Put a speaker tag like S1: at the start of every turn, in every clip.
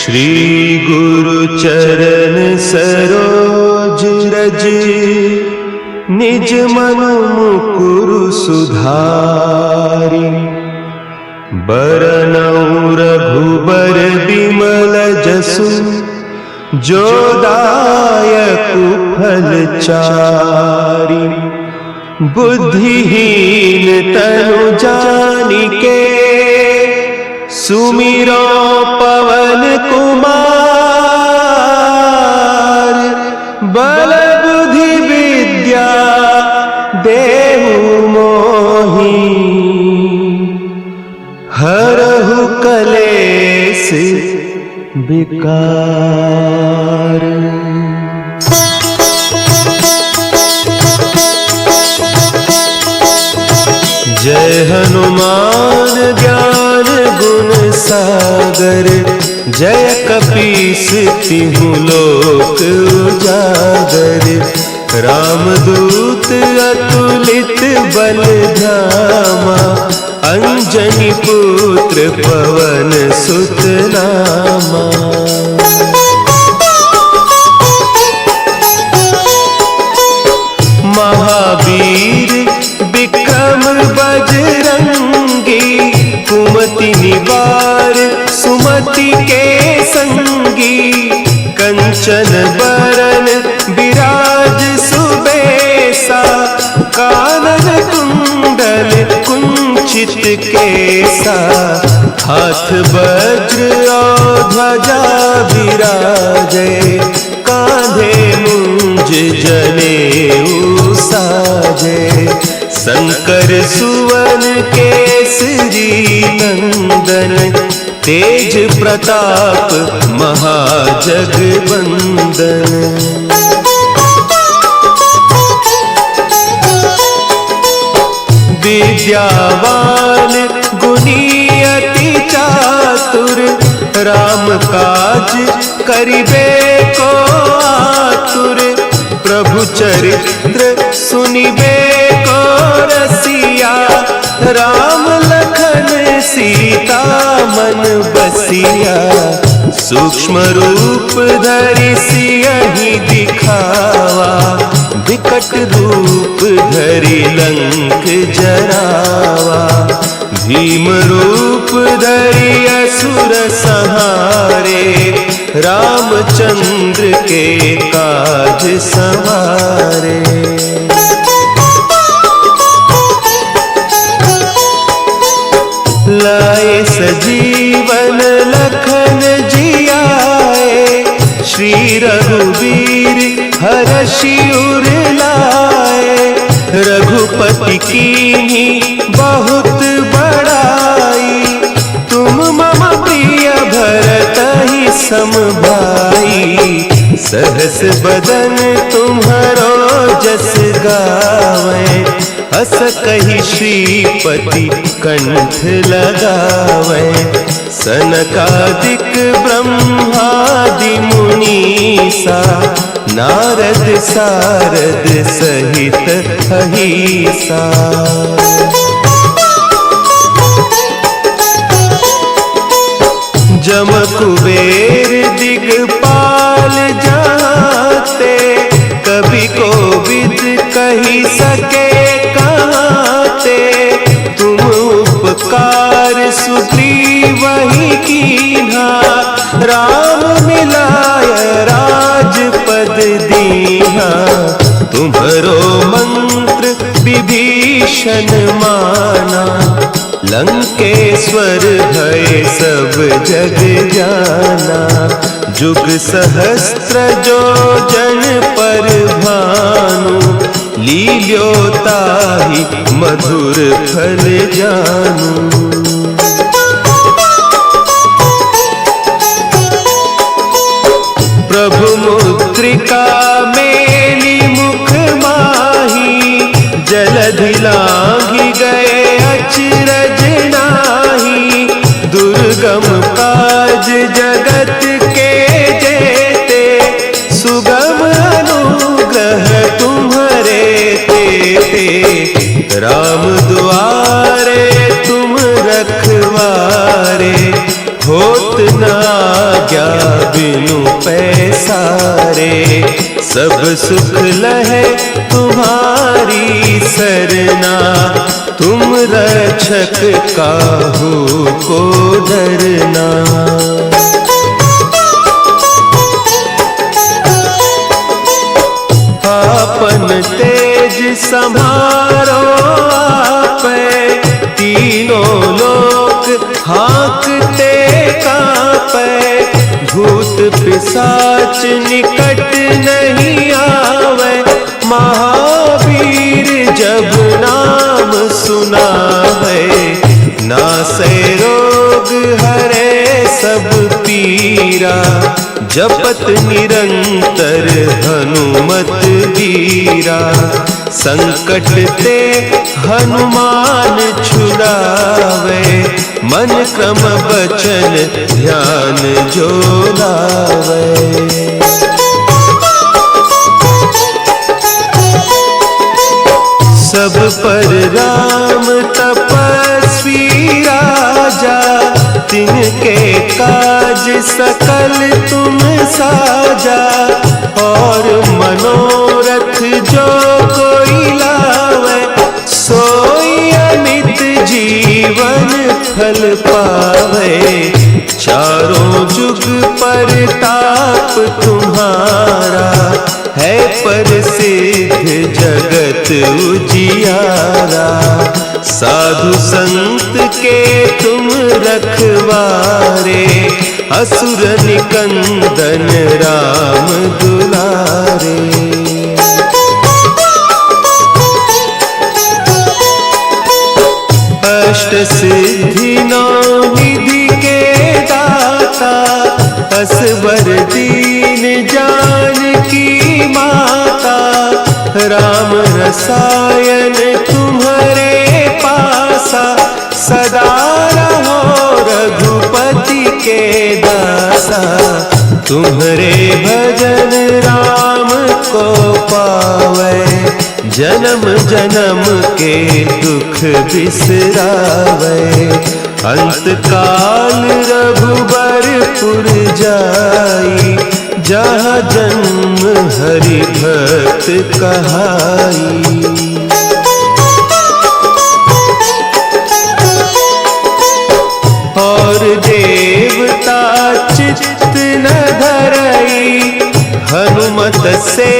S1: श्री गुरु चरण सरोज रज, निज मन मुकुरु सुधारि। बरनउँ रघुबर बिमल जसु, जो दायकु फल चारि। बुद्धिहीन तनु जानिके, सुमिरो पवन कुमार। बल बुद्धि विद्या देहु मोहि, हरहु कलेस विकार। जय हनुमान ज्ञान गुण सागर, जय कपीस तिहु लोक उजागर। रामदूत अतुलित बल धामा, अंजनी पुत्र पवन सुत नामा। महावीर विक्रम बजरंगी, कुमति निवार सुमति के संगी। कंचन बरन विराज सुबेसा, कानन कुंडल कुंचित केसा। हाथ वज्र और ध्वजा विराजे, कांधे मुंज जनेऊ साजे। शंकर सुवन केसरी नंदन, तेज प्रताप महाजगवंदन। विद्यावान गुणी अति चातुर, राम काज करिबे को आतुर। प्रभु चरित्र सुनिबे को रसिया, राम लखन सीता मन बसिया। सूक्ष्म रूप धरि सियहि दिखावा, विकट रूप धरि लंक जरावा। भीम रूप धरि असुर संहारे, रामचंद्र के काज सवारे। लाए सजीवन लखन जियाए, श्री रघुवीर हरषि उर लाए। रघुपति कीन्ही बहुत बड़ाई, तुम मम प्रिय भरतहि सम भाई। सहस बदन तुम्हरो जस गावें, हस कहि श्रीपति कंठ लगावें। सनकादिक ब्रह्मादि मुनीसा, नारद सारद सहित अहीसा। जम कुबेर दिगपाल जाते, कवि कोविद कही सके कहते। तुम उपकार सुग्रीवहि कीन्हा, राम मिलाय राजपद दीन्हा। तुम्हरो मंत्र विभीषण माना, लंकेश्वर भय सब जग जाना। जुग सहस्त्र जो जन पर भानु, लील्योताहि मधुर फल जानू। प्रभु मुद्रिका मेली मुख माही, जलधि लांघि गए अचरज नाही। दुर्गम काज जगत के जेते, सुगम अनुग्रह तुम्हरे तेते। राम दुआरे तुम रखवारे, होत न आज्ञा बिनु पैसारे, सब सुख लहे तुम्हारी सरना, तुम रक्षक काहू को डरना। आपन तेज संभारो आपे, तीनों लोक हाँकते कांपे, भूत पिशाच निकट नहीं आवे, महावीर जब नाम सुनावे, नासै रोग हरे सब पीरा, जपत निरंतर हनुमत वीरा, संकट ते हनुमान छुड़ावे, मन क्रम बचन ध्यान जो लावे। सब पर राम तपस्वी राजा, तिनके काज सकल तुम साजा, और मनोरथ जो कोई लावे, सोई अमित जीवन फल पावे, चारों जुग परताप तुम्हारा, है प्रसिद्ध जगत उजियारा, साधु संत के तुम रखवारे, असुर निकंदन राम दुलारे। अष्ट सिद्धि नौ निधि के दाता, असवर दीन जानकी माता, राम रसायन तुम्हारे पासा, सदा रहो रघुपति के दासा, तुम्हारे भजन राम को पावे, जन्म जन्म के दुख बिसरावे, अंत काल रघुबरपुर जाई, जहाँ जन्म हरि भक्त कहाई। और देवता चित्त न धरई, हनुमत से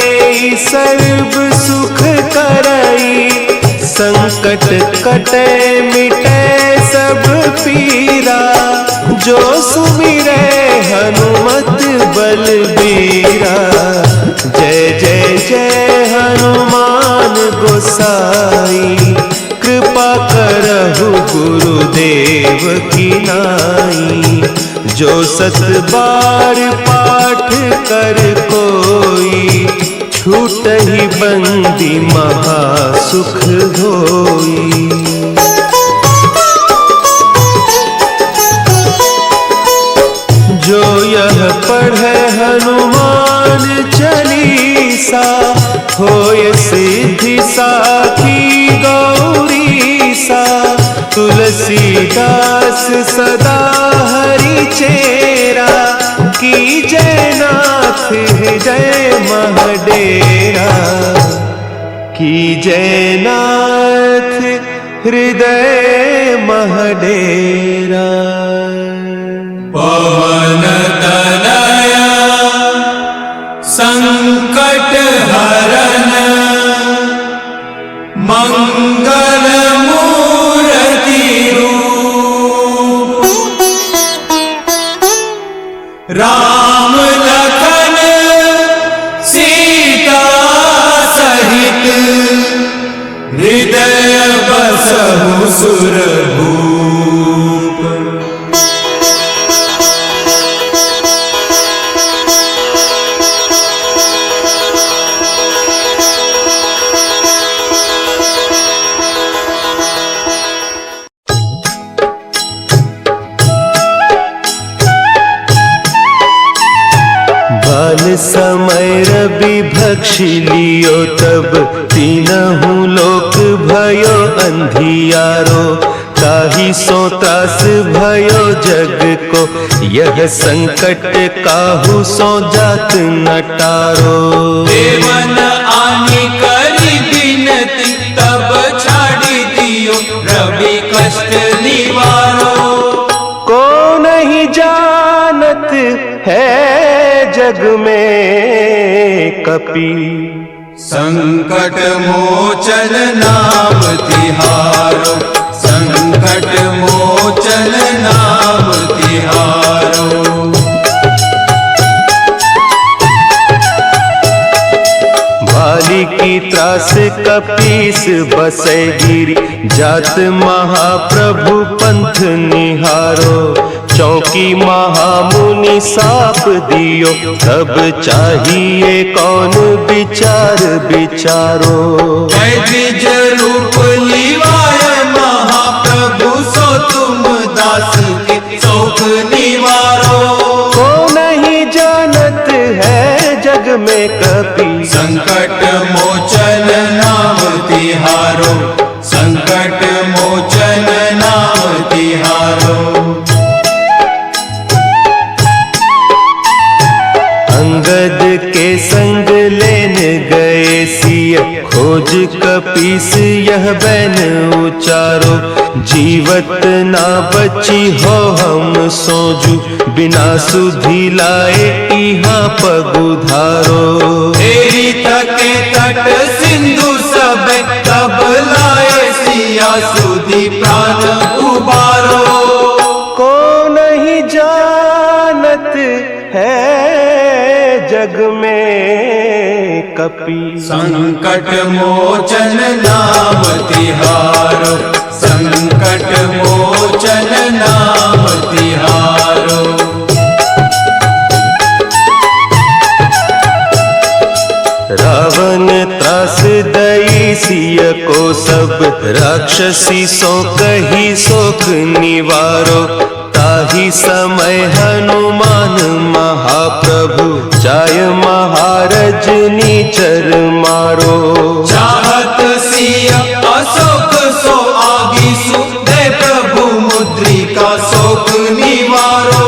S1: सर्व सुख करई, संकट कटे मिटे सब पीरा, जो सुमिरे हनुमत बलबीरा, जय जय जय हनुमान गोसाई, कृपा करहु गुरुदेव की नाई, जो सत बार पाठ कर कोई, छूट ही बंदी महा सुख होई। जो यह पढ़े हनुमान चालीसा, होय सिद्धि साखी गौरीसा, तुलसीदास सदा हरि चेरा, की जय नाथ हृदय महडेरा, की जय नाथ हृदय महडेरा।
S2: पवन तनया संकट हरन, मंगल मूर्ति रूप, राम लखन सीता सहित, हृदय बसहु सुरभूप।
S1: समय रवि भक्षी लियो, तब तीनहु लोक भयो अंधियारो, काहि सो त्रास भयो जग को, यह संकट काहू सो जात न टारो।
S2: देवन आनी करी बिनती, तब छाड़ी दियो रवि कष्ट निवारो।
S1: को नहीं जानत है जग में कपि,
S2: संकट मोचन नाम तिहारो, संकट मोचन नाम तिहारो।
S1: भाली की त्रास कपीस बसे गिरी, जात महाप्रभु पंथ निहारो। चौकी महामुनि साप दियो, तब चाहिए कौन विचार विचारो।
S2: जय द्विज रूप लिवाय महाप्रभु, सो तुम दास के शोक निवारो।
S1: को नहीं जानत है जग में कपि,
S2: संकट मोचन नाम तिहारो, संकट मोचन नाम तिहारो।
S1: अंगद के संग लेन गए सिय, खोज कपीस यह बैन उचारो। जीवत ना बची हो हम सोजू, बिना सुधि लाए इहाँ पगुधारो।
S2: तेरी थके तट सिंधु सब, तब लाए सिया सुधि प्राण उबारो।
S1: को नहीं जानत है जग में कपि,
S2: संकट मोचन नाम तिहारो, संकट मोचन नाम तिहारो।
S1: रावण त्रास दई सिय को सब, राक्षसी सो कही शोक निवारो। ताहि समय हनुमान महाप्रभु, जाय महारज नीचर मारो।
S2: चाहत सिया अशोक सो आगीसु, दे प्रभु मुद्रिका शोक निवारो।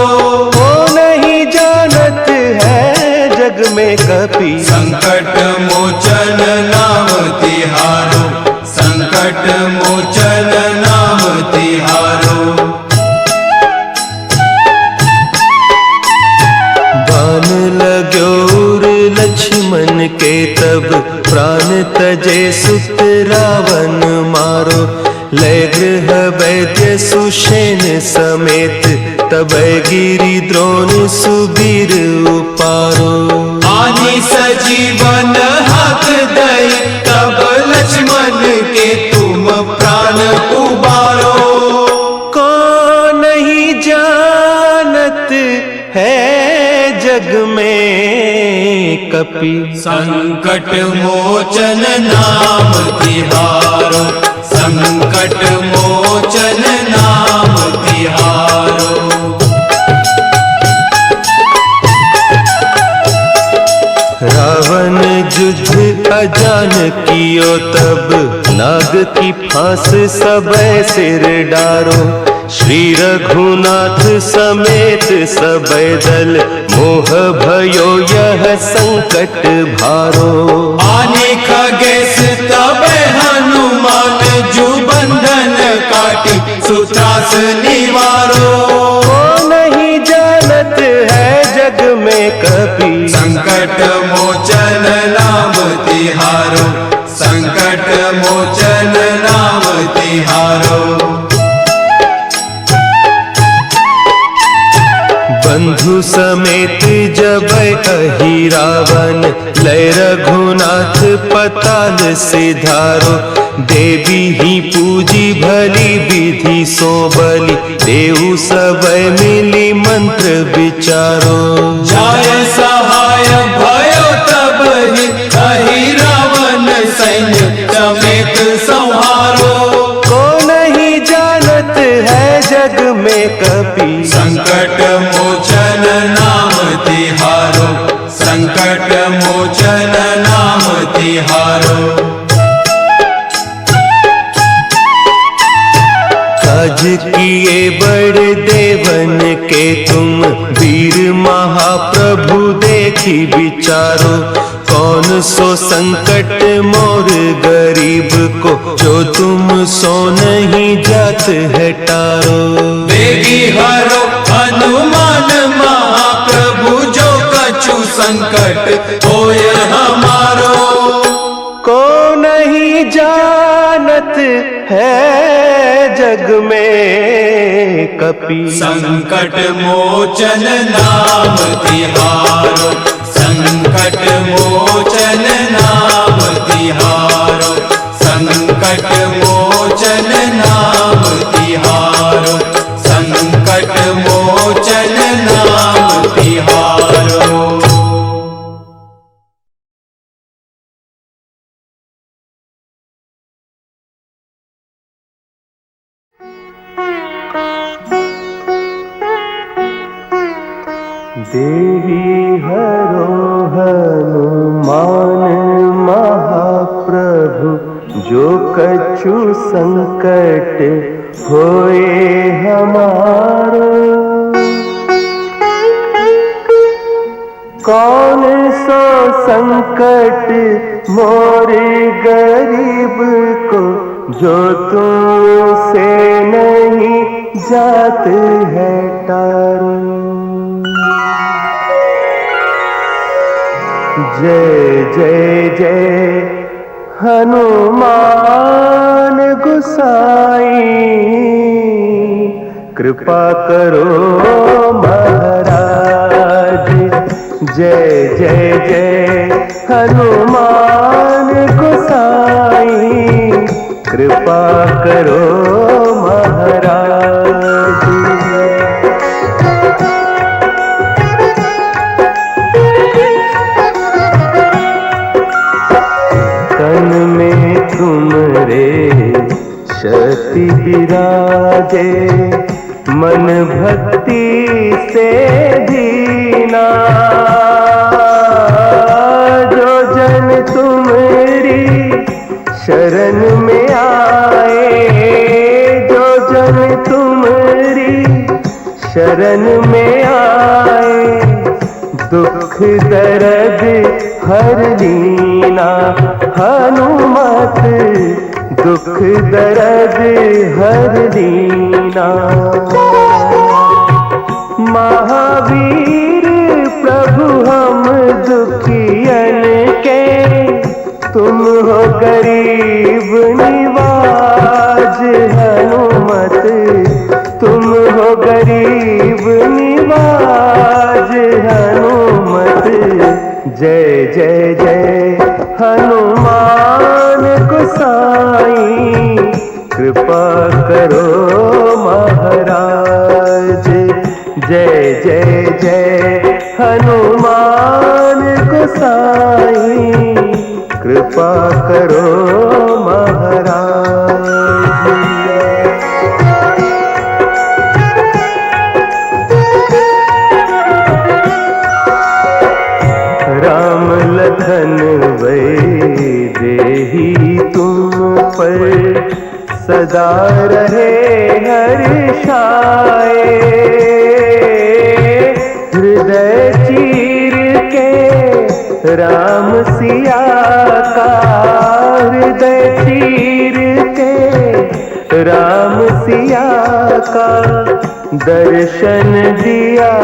S1: को नहीं जानत है जग में कपि,
S2: संकट मोचन नाम तिहारो, संकट मोचन नाम तिहारो।
S1: बान लाग्यो उर लक्ष्मण के, तब प्राण तजे सुत रावण मारो। लय गृह वैद्य सुषेण समेत, तब गिरि द्रोण सुबीर उपारो।
S2: आनी सजीवन हाथ दई, तब लक्ष्मण के तुम प्राण उबारो।
S1: को नहीं जानत है जग में कपि,
S2: संकट मोचन नाम तिहारो, संकट मोचन नाम तिहारो।
S1: रावण युद्ध अजान कियो, तब नाग की फांस सबे सिर डारो। श्री रघुनाथ समेत सबे दल, मोह भयो यह संकट भारो।
S2: आने खगेश तब हनुमान, जु बंधन काटी सुत्रास निवारो।
S1: को नहीं जानत है जग में कपि,
S2: संकट मोचन नाम तिहारो, संकट मोचन नाम तिहारो।
S1: बंधु समेत जब अहि रावण, लय रघुनाथ पताल सिधारो। देवी ही पूजी भली विधि सो बलि, देहु सब मिली मंत्र विचारो।
S2: जाय सहाय भयो तब ही, अहि रावण सैन्य समेत संहारो।
S1: को नहीं जानत है जग में कपि,
S2: संकट मोचन नाम तिहारो, संकट मोचन नाम तिहारो।
S1: बन के तुम वीर महाप्रभु देखी विचारो, कौन सो संकट मोर गरीब को, जो तुम सो नहीं जात है टारो।
S2: बेगी हरो हनुमान महाप्रभु, जो कछु संकट होय हमारो।
S1: को नहीं जानत है जग में कपि,
S2: संकट मोचन नाम तिहारो, संकट मोचन नाम तिहारो, संकट मोचन नाम तिहारो, संकट मोचन नाम तिहारो।
S1: देवी हरो हनुमान महाप्रभु, जो कछु संकट होए हमारो। कौन सो संकट मोरे गरीब को, जो तुमसे नहीं जात है टारो। जय जय जय हनुमान गोसाई, कृपा करो महाराज। जय जय जय हनुमान गोसाई, कृपा करो महाराज। तन में तुमरे शक्ति विराजे, मन भक्ति से दीना। जो जन तुम्हारी शरण में आए, जो जन तुम्हारी शरण में आए, दुख दर्द हर लीना। हनुमत दुख दर्द हर लीना। महावीर प्रभु हम दुखियन के, तुम हो गरीब निवाज। हनुमत तुम हो गरीब निवाज। हनुमत जय जय जय हनुमान गोसाई, कृपा करो महाराज। जय जय जय हनुमान गोसाई, कृपा करो महाराज। राम लखन वैदेही तुम पर सदा रहे हर्षाए। हृदय चीर के राम सिया का, हृदय चीर के राम सिया का, दर्शन दिया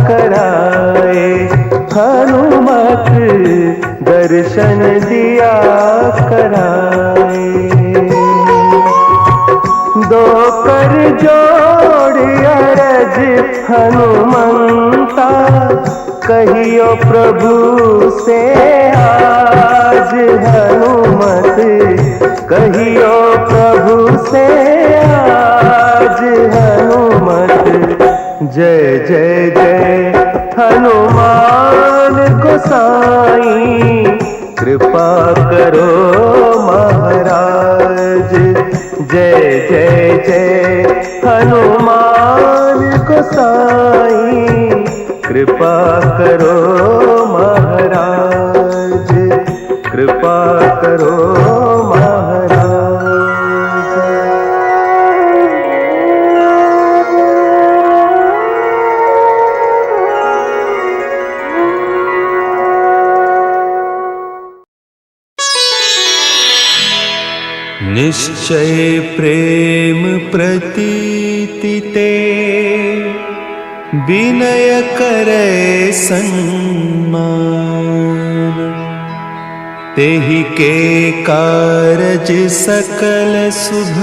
S1: कराए। हनुमत दर्शन दिया कराए। दो कर जोड़ अरज हनुमंता, कहियो प्रभु से आज। हनुमत कहियो प्रभु से आज। हनुमत जय जय जय हनुमान गोसाई, कृपा करो महाराज। जय जय जय हनुमान गोसाई, कृपा करो महाराज। कृपा करो महाराज। निश्चय प्रेम प्रतीति ते विनय करे सन्मान। तेहि के कारज सकल शुभ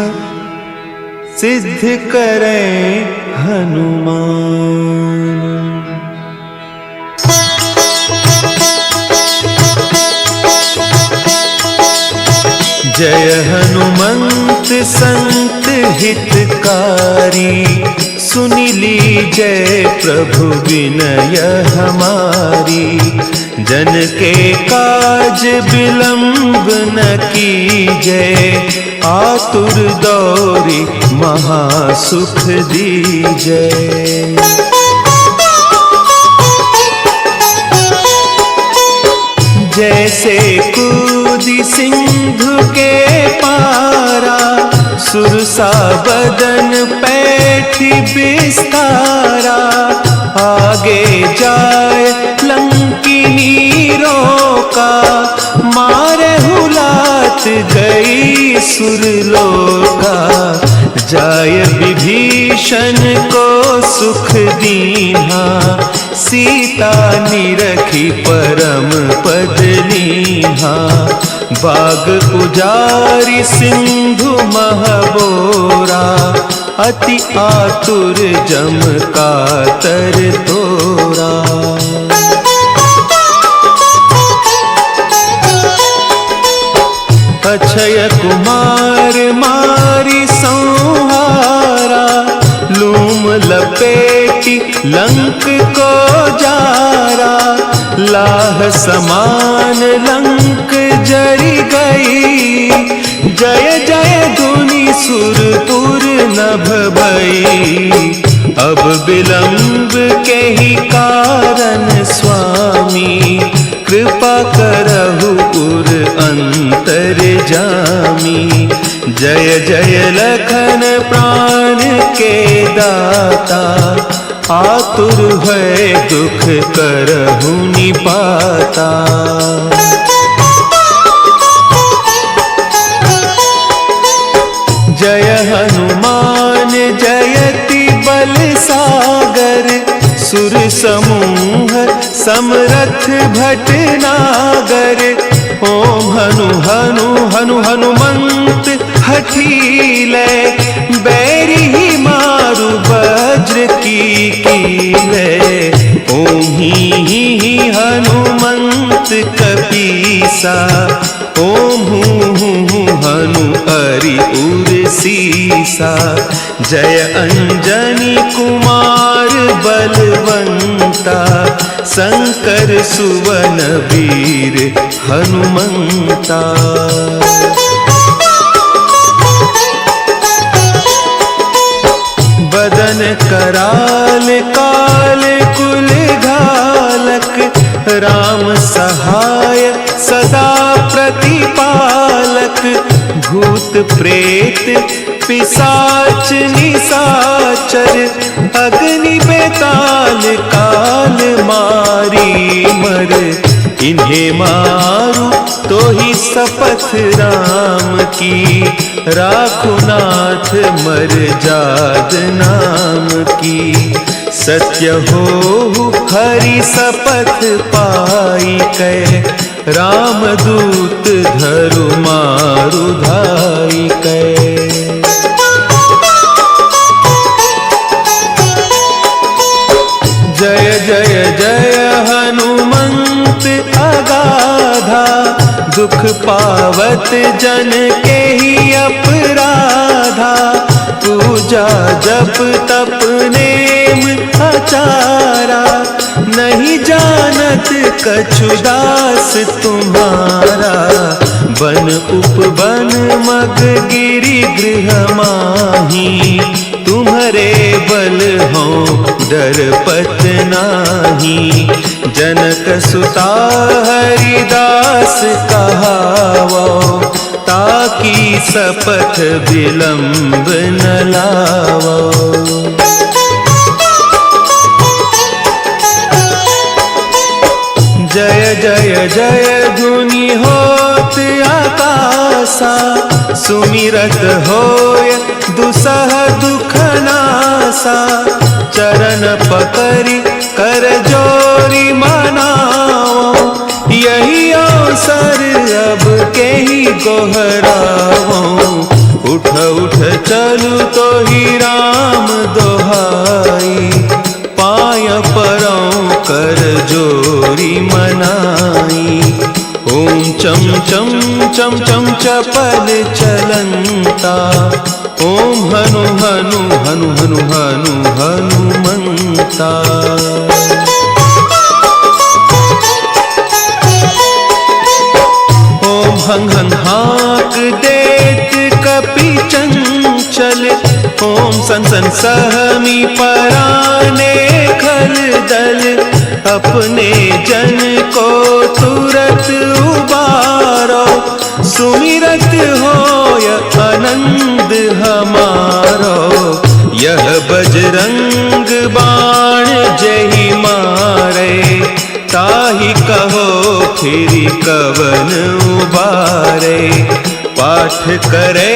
S1: सिद्ध करे हनुमान। जय हनुमंत संत हितकारी, सुनि लीजय प्रभु विनय हमारी। जन के काज विलंब न कीजय, आतुर दौरी महासुख दीजय। जैसे कूदी सिंधु के पारा, सुरसा बदन पैठी बिस्तारा। आगे जाए लंकिनी रोका, मारे हुलात गई सुरलोका। जाय विभीषण को सुख दीन्हा, सीता निरखी परम पद लीन्हा। बाग उजारी सिंधु महबोरा, अति आतुर जम कातर तोरा। अक्षय कुमार मारी संहारा, लूम लपेटी लंक को जारा। लाह समान लंक जरी गई, जय जय धुनि सुरपुर नभ भई। अब विलंब के ही कारण स्वामी, कृपा करहु पुर अंतर जामी। जय जय लखन प्राण के दाता, आतुर है दुख करहु निपाता। जय हनुमान जयति बल सागर, सुर समूह समरथ भटनागर। ओम हनु हनु हनु हनुमंत हठीले, बैरी ही मारु वज्र की कीले। ओम ही हनुमंत कपीसा, ओम हूँ हनु हरि उर सीसा। जय अंजनी कुमार बलवंता, शंकर सुवन वीर हनुमंता। बदन कराल काल कुल घालक, राम सहाय सदा प्रतिपालक। भूत प्रेत पिशाच निशाचर, अग्नि बेताल काल मारी मर। इन्हें मारू तो ही शपथ राम की, राखो नाथ मर जाद नाम की। सत्य हो हरि शपथ पाई कै, रामदूत धरु मारु धाई कै। जय जय जय हनुमंत अगाधा, दुख पावत जन के ही अपराधा। पूजा जप तप नेम आचारा, नहीं जानत कछु दास तुम्हारा। बन उपवन मग गिरि गृह माही, तुम्हारे बल हो डरपत नाही। जनक सुता हरिदास कहावो, ताकि शपथ विलंब न लावो। जय जय जय धुनि होत आकाशा, सुमिरत होय दुसह दुख नासा, चरण पकड़ी कर जोरी मनाओ, यही अवसर अब के ही गोहराओ। उठ उठ चलू तो ही राम दोहाई, पाय परौं कर जोरी मनाई। ओम चम चम चम चम चपल चलंता, ओम हनु हनु हनु हनु हनु हनुमंता। ओम हंग हंग हाक देत कपि चंचल, ओम सन सन सहमी पराने खल दल। अपने जन को तुरत उबारो, सुमिरत होय आनंद हमारो। यह बजरंग बाण जही मारे, ताहि कहो फिर कवन उबारे। पाठ करे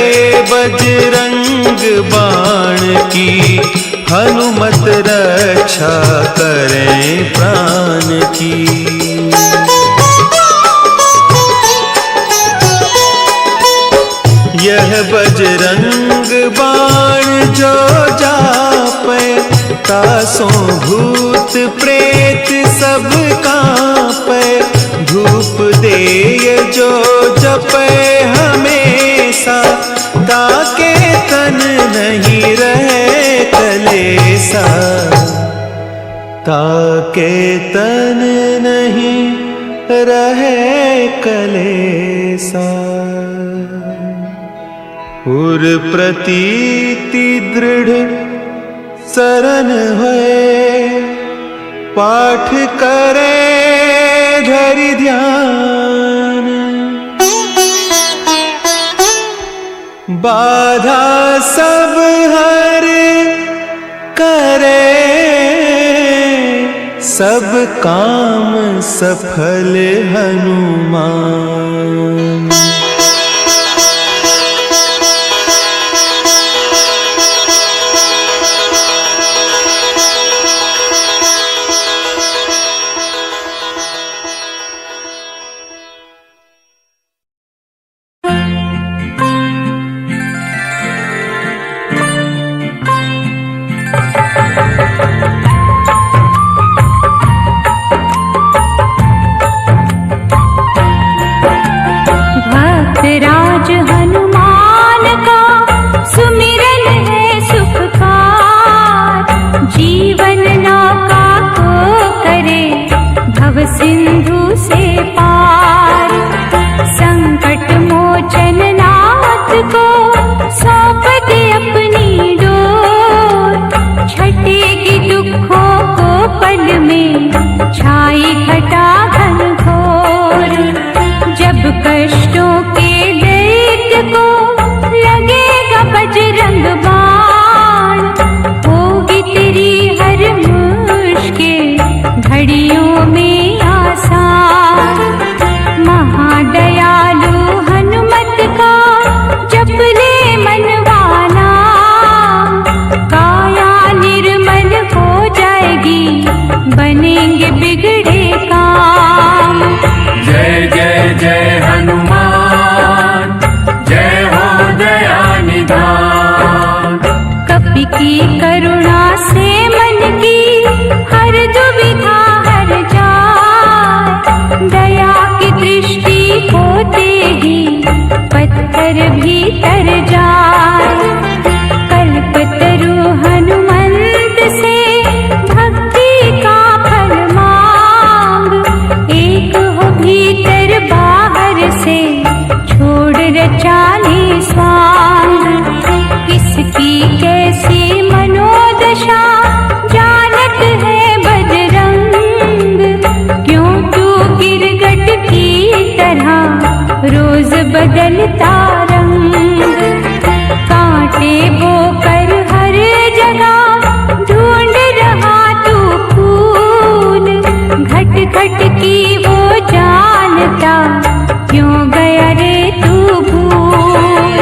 S1: बजरंग बाण की, हनुमत रक्षा करें प्राण की। यह बजरंग बाण जो जापे, तासों भूत प्रेत सब कांपे। धूप देय जो जपे हमेशा, ताके तन नहीं रहे कलेसा, ताके तन नहीं रहे कलेसा। उर प्रतीति दृढ़ शरण है, पाठ करे धरि ध्यान। बाधा सब हर करे, सब काम सफल हनुमान।
S3: राज हनुमान का सुमिरन है सुखकार, जीवन नौका को करे भव सिंधु से पार। संकट मोचन नाथ को सौंप दे अपनी डोर, छटेगी दुखों को पल में छाई घटा घनघोर। जब कष्टों के दैत्य को लगेगा बजरंग बाण, होगी तेरी हर मुश्किल घड़ियों में आसान। महादयालु हनुमत का जप ले मनवाना, काया निर्मल हो जाएगी बनेंगे बिगड़े काम।
S2: जय जय जय हनुमान, जय हो दया निधान।
S3: कपि की करुणा से मन की हर दुविधा हर जाए, दया की दृष्टि होते ही पत्थर भी तर जाए। कल्पतरु हनुमंत से भक्ति का फल मांग, एक हो भीतर बाहर से छोड़ रचाने स्वांग। किसकी कैसी मनोदशा जानत है बजरंग, क्यों तू गिरगट की तरह रोज बदलता रंग। कांटे बोकर हर जगह ढूंढ रहा तू फूल, घट घट की वो जानता क्यों गया रे तू भूल।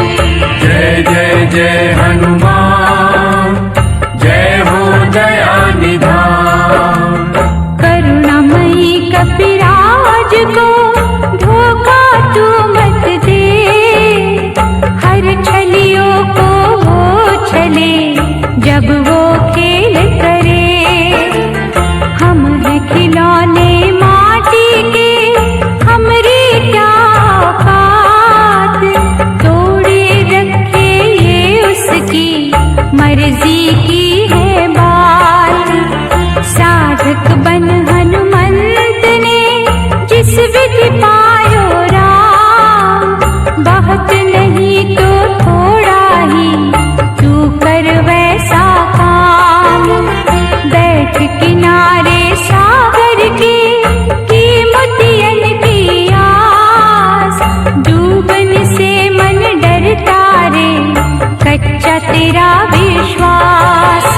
S3: तेरा विश्वास।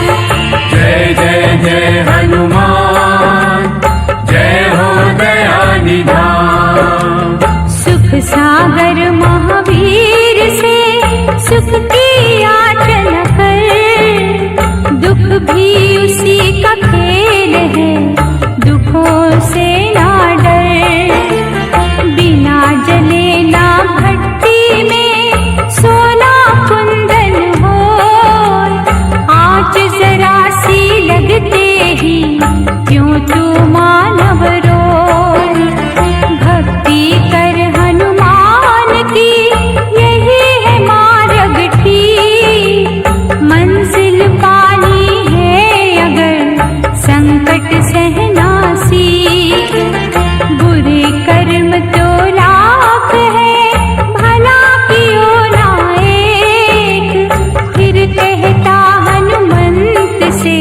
S2: जय जय जय हनुमान, जय हो दया निधान।
S3: सुख सागर महावीर से सुख की याचना कर, दुख भी उसी का खेल है, दुखों से ना डर। बिना जले ना भट्टी में सोना कुंदन हो, आँच जरा सी लगते ही क्यों तू मानव रोए। भक्ति कर हनुमान की, यही है मार्ग ठीक। मंजिल पानी है अगर संकट सहना सीख। बुरे कर्म तो लाख है, भला कियो ना एक। फिर कहता हनुमंत से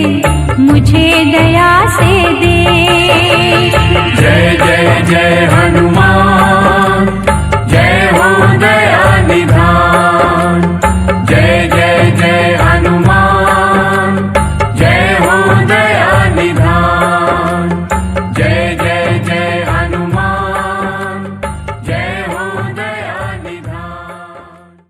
S3: मुझे दया से देख।
S2: जय जय जय हनुमान, जय हो दया निधान। जय जय जय हनुमान, जय हो दया निधान। जय जय जय हनुमान, जय हो दया निधान।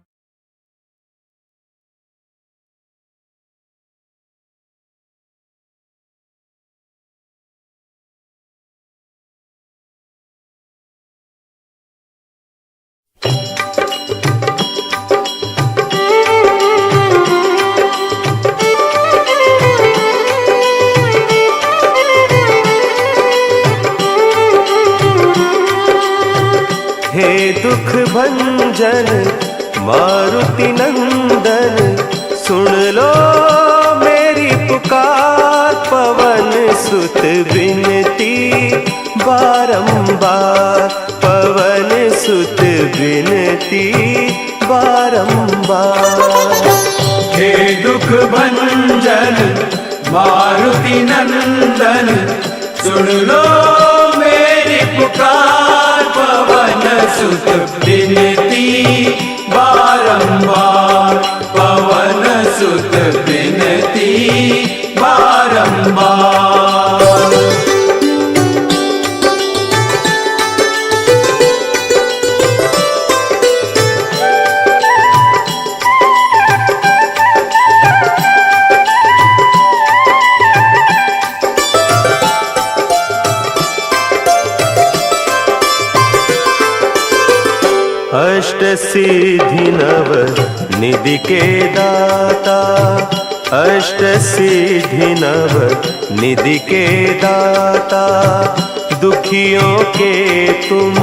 S1: हे दुख भंजन मारुति नंदन, सुन लो मेरी पुकार। पवन सुत विनती बारंबार, पवन सुत विनती बारंबार।
S2: हे दुख भंजन मारुति नंदन, सुन लो मेरी पुकार। पवन सुत विनती बारंबार, पवन सुत विनती बारंबार।
S1: अष्ट सिद्धि नव निधि के दाता, अष्ट सिद्धि नव निधि के दाता। दुखियों के तुम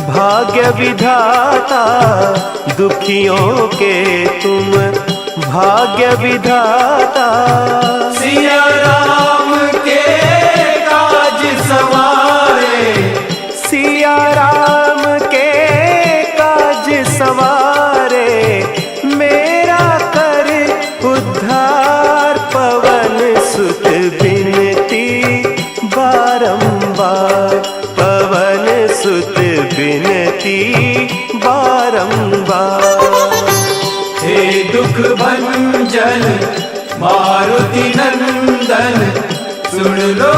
S1: भाग्य विधाता, दुखियों के तुम भाग्य विधाता।
S2: सिया राम के काज सवारे,
S1: सिया राम के काज सवारे। मेरा कर उद्धार, पवन सुत विनती बारंबार, पवन सुत विनती बारंबार।
S2: हे दुख भंजन मारुति नंदन, सुन लो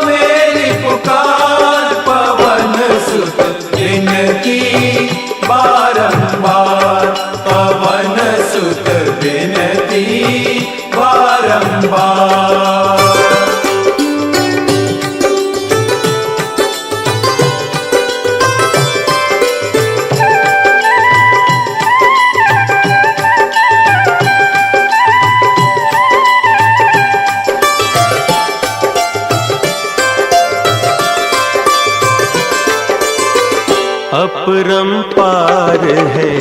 S2: मेरी पुकार। पवन सुत विनती बारंबार, पवन सुत विनती बारंबार।
S1: अपरंपार है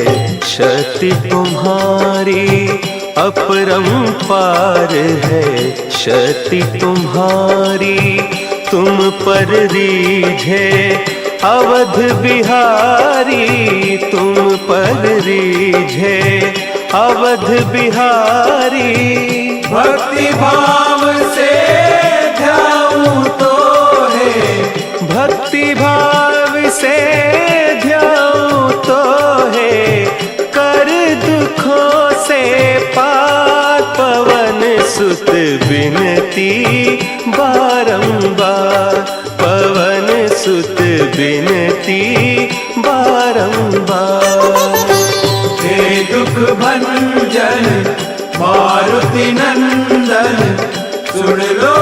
S1: शक्ति तुम्हारी, अपरंपार है शक्ति तुम्हारी। तुम पर रीझे अवध बिहारी, तुम पर रीझे अवध बिहारी।
S2: भक्ति भाव से ध्याऊं तो है,
S1: भक्ति भाव से ध्याऊं तो है। कर दुखों से पार, सुत बिनती बारंबार, पवन सुत बिनती बारंबार।
S2: हे दुख भंजन मारुति नंदन, सुन लो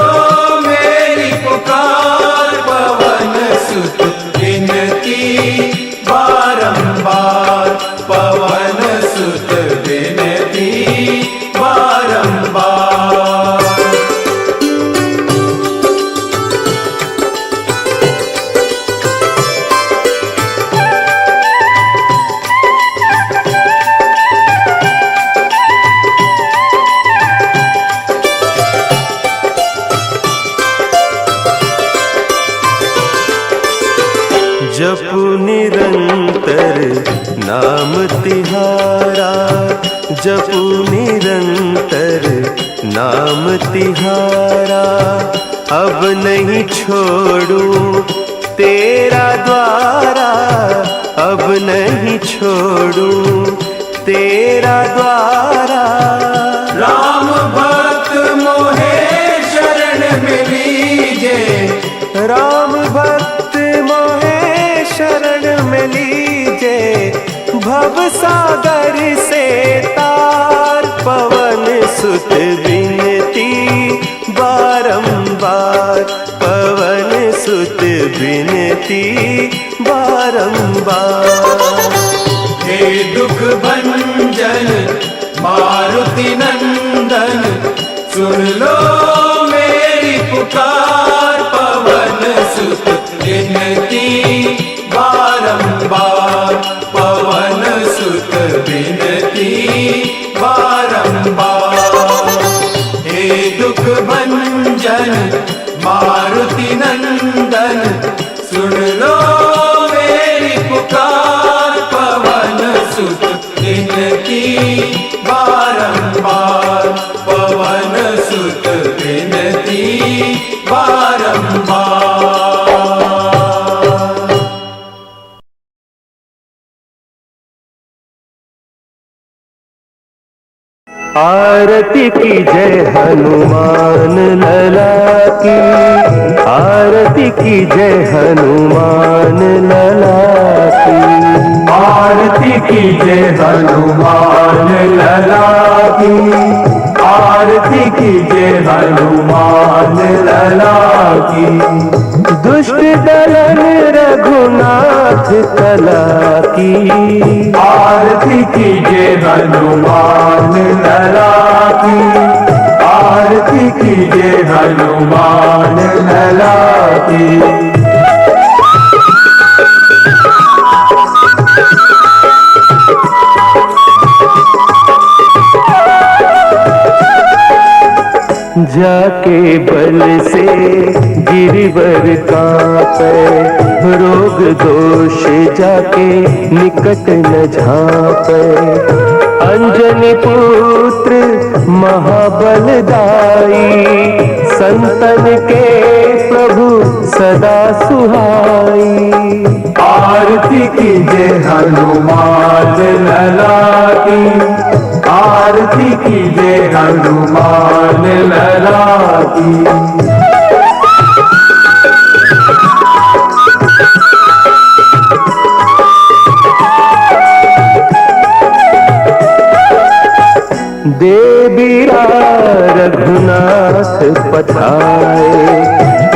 S2: मेरी पुकार, पवन सुत बिनती बारंबार, पवन सुत बिनती बारंबार।
S1: जपु निरंतर नाम तिहारा, जपु निरंतर नाम तिहारा। अब नहीं छोड़ूं तेरा द्वारा, अब नहीं छोड़ूं तेरा द्वारा।
S2: राम भक्त मोहे शरण में लीजे,
S1: राम भक्त मोहे शरण में लीजे, भव सागर से तार, पवन सुत बिनती बारंबार, पवन सुत बिनती बारंबार।
S2: हे दुख भंजन मारुति नंदन, सुन लो मेरी पुकार, पवन सुत बिनती बारंबार, पवन सुत बिनती बारंबार। हे दुख भंजन मारुति नंदन, सुन लो मेरी पुकार, पवन सुत बिनती बारंबार, पवन सुत बिनती बारंबार।
S1: आरती की जय हनुमान लला की, आरती की जय हनुमान लला की।
S2: आरती की जय हनुमान लला की, आरती की जय हनुमान लला की।
S1: दुष्ट दलन रघुनाथ कला की,
S2: आरती की जय हनुमान लला की, आरती की जय हनुमान लला की।
S1: जाके बल से गिरिवर कांपे, रोग दोष जाके निकट न झांपे। अंजनी पुत्र महाबलदाई, संतन के प्रभु सदा सुहाई।
S2: आरती की जय हनुमान लला की, आरती की जय हनुमान लला की।
S1: देवीरा रघुनाथ पठाए,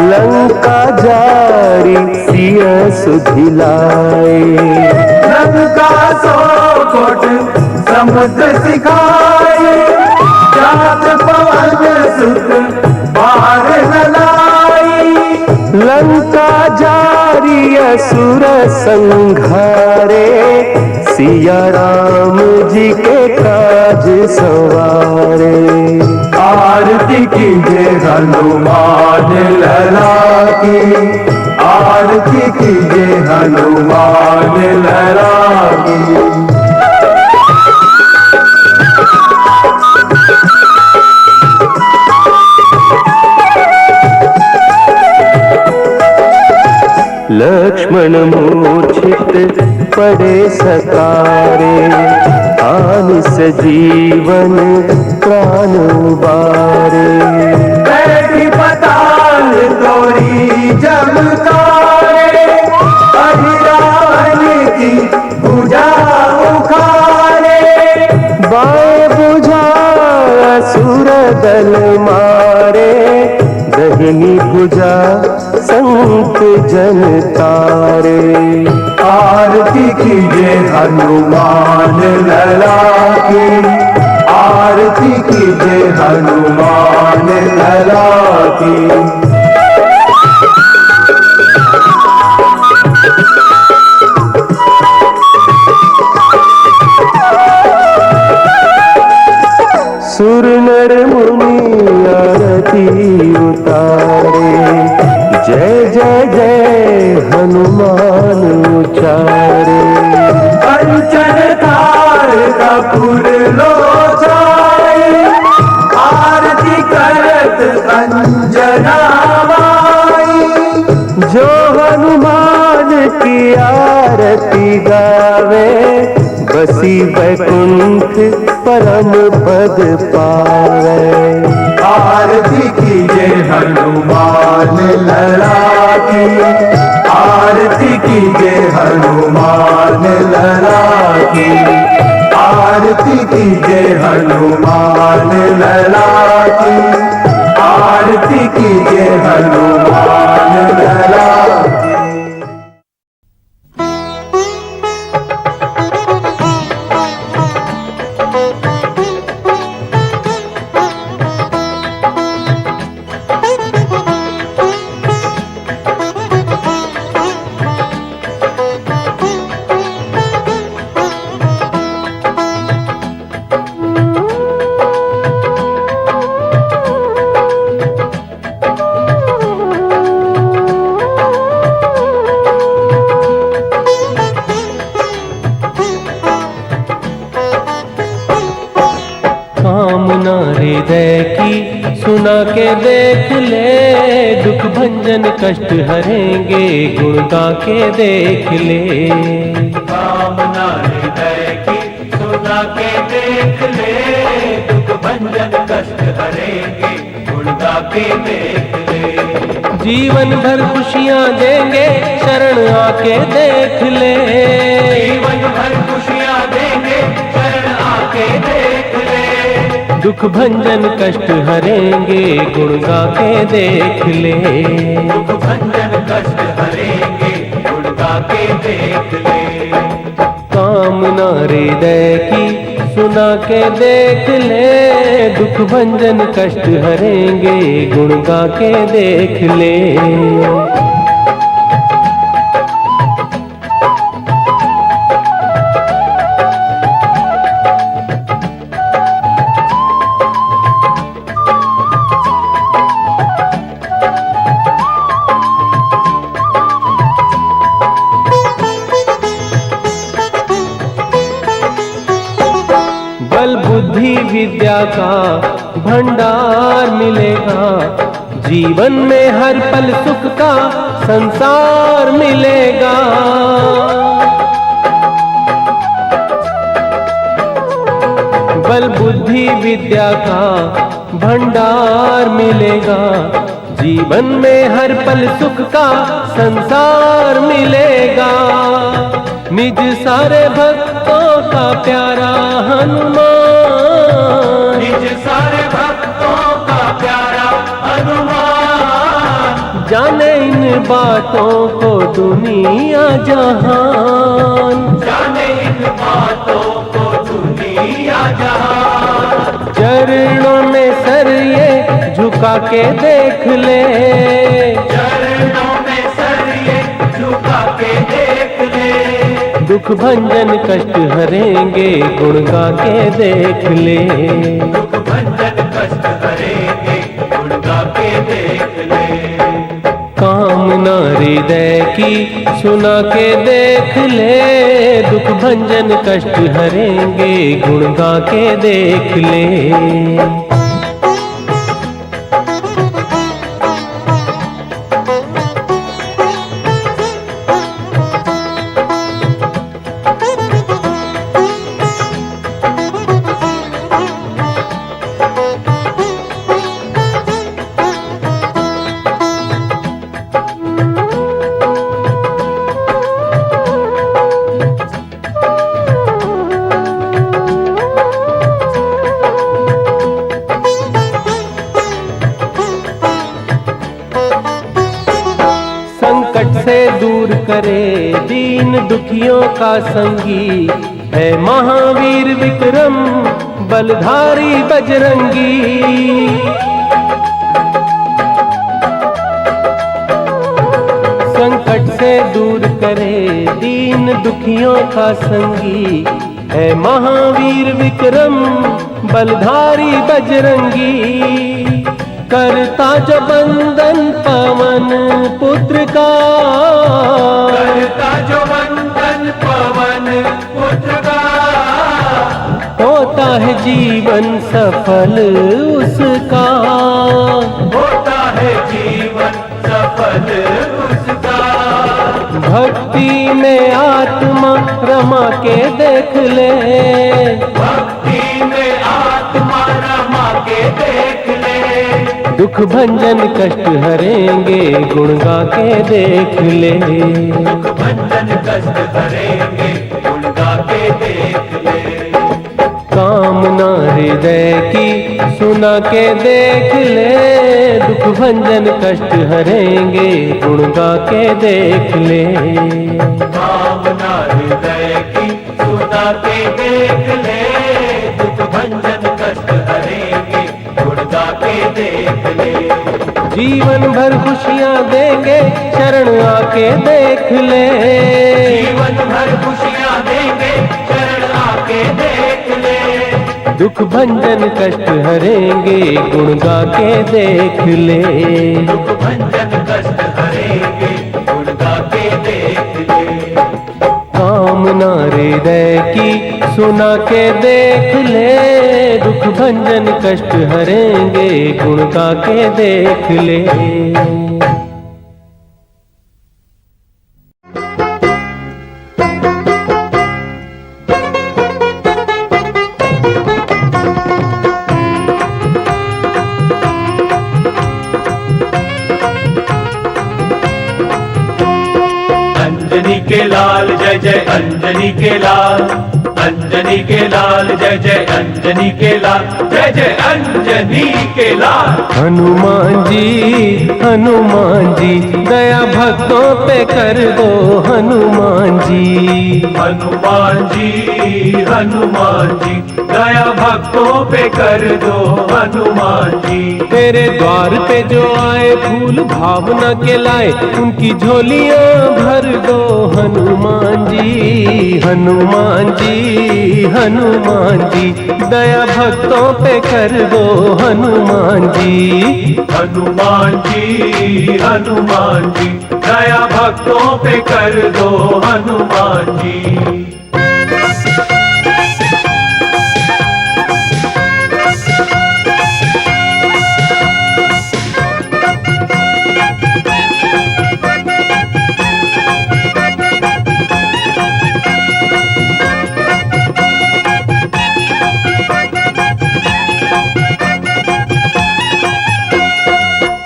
S1: लंका जारी सिया सुधिलाए।
S2: लंका सो कोट समुद्र सिखाए, जात पवन सुत बाहर न लाई।
S1: लंका जारी असुर संघारे, सिया राम जी के काज सवारे।
S2: आरती की जय हनुमान लला की, आरती की जय हनुमान लला की।
S1: लक्ष्मण मूर्छित पड़े सकारे, आन से जीवन प्राण उबारे।
S2: बैठी पताल तोरी जमकारे, अहिरान की भुजा उखाड़े।
S1: बाएं बुझा असुर दल मारे, दहिनी भुजा संत जन तारे।
S2: आरती कीजिए हनुमान लला की, आरती कीजिए हनुमान लला की।
S1: सुर नर मुनि आरती उतारे, जय जय जय हनुमान उचारे।
S2: कंचन थार कपूर लोचाई, आरती करत अंजना माई।
S1: जो हनुमान की आरती गावे, बसी वैकुंठ परम पद पावे।
S2: आरती कीजिए हनुमान लला की, आरती कीजिए हनुमान लला की, आरती कीजिए हनुमान लला की, आरती कीजिए हनुमान लला की।
S1: कामना हृदय की सुना के देख ले, दुख भंजन कष्ट हरेंगे गुण गा के देख ले।
S2: कामना हृदय की सुना के देख ले, दुख भंजन कष्ट हरेंगे गुण गा के देख ले।
S1: जीवन भर खुशियाँ देंगे शरण आके देख ले।
S2: जीवन भर खुशियाँ देंगे शरण आके देख ले।
S1: दुख भंजन कष्ट हरेंगे गुण गा के देख ले।
S2: दुख भंजन कष्ट हरेंगे गुण गा के देख ले।
S1: कामना हृदय की सुना के देख ले, दुख भंजन कष्ट हरेंगे गुण गा के देख ले। बल बुद्धि विद्या का भंडार मिलेगा, जीवन में हर पल सुख का संसार मिलेगा। बल बुद्धि विद्या का भंडार मिलेगा, जीवन में हर पल सुख का संसार मिलेगा। निज सारे भक्तों का प्यारा हनुमान,
S2: निज सारे भक्तों का प्यारा हनुमान।
S1: जाने इन बातों को दुनिया जहान,
S2: जाने इन बातों को दुनिया जहान।
S1: चरणों में सर ये झुका के देख ले।
S2: चरणों में सर ये झुका के देख ले।
S1: दुख भंजन कष्ट हरेंगे गुण गा के देख ले।
S2: दुख भंजन कष्ट हरेंगे गुण गा के देख ले।
S1: कामना हृदय की सुना के देख ले, दुख भंजन कष्ट हरेंगे गुण गा के देख ले। संकट से दूर करे दीन दुखियों का संगी, है महावीर विक्रम बलधारी बजरंगी। संकट से दूर करे दीन दुखियों का संगी, है महावीर विक्रम बलधारी बजरंगी। करता जो बंधन पवन पुत्र का,
S2: करता जो बंधन पवन पुत्र का,
S1: होता है जीवन सफल उसका,
S2: होता है जीवन सफल उसका।
S1: भक्ति में आत्मा रमा के देख ले,
S2: भक्ति में आत्मा रमा के देख ले।
S1: दुख भंजन कष्ट हरेंगे गुण गा के देख ले।
S2: दुख भंजन कष्ट हरेंगे गुण गा के देख ले।
S1: कामना हृदय की सुना के देख ले, दुख भंजन कष्ट हरेंगे गुण गा के देख ले।
S2: कामना हृदय की सुना के देख ले, दुख भंजन कष्ट हरेंगे गुण गा के देख ले।
S1: जीवन भर खुशियाँ देंगे शरण आके देख ले,
S2: जीवन भर खुशियाँ देंगे शरण आके देख ले।
S1: दुख भंजन कष्ट हरेंगे गुण गा के देख ले।
S2: दुख भंजन कष्ट हरेंगे गुण गा के देख ले।
S1: कामना हृदय की सुना के देख ले, दुख भंजन कष्ट हरेंगे गुण गा के देख ले।
S2: अंजनी के लाल जय जय अंजनी के लाल, अंजनी के लाल जय जय अंजनी के लाल, जय जय अंजनी के लाल।
S1: हनुमान जी दया भक्तों पे कर दो हनुमान जी।
S2: हनुमान जी दया भक्तों पे कर दो हनुमान जी।
S1: तेरे द्वार पे जो आए फूल भावना के लाए, उनकी झोलियां भर दो हनुमान जी। हनुमान जी दया भक्तों पे कर दो हनुमान जी।
S2: हनुमान जी दया भक्तों पे कर दो हनुमान जी।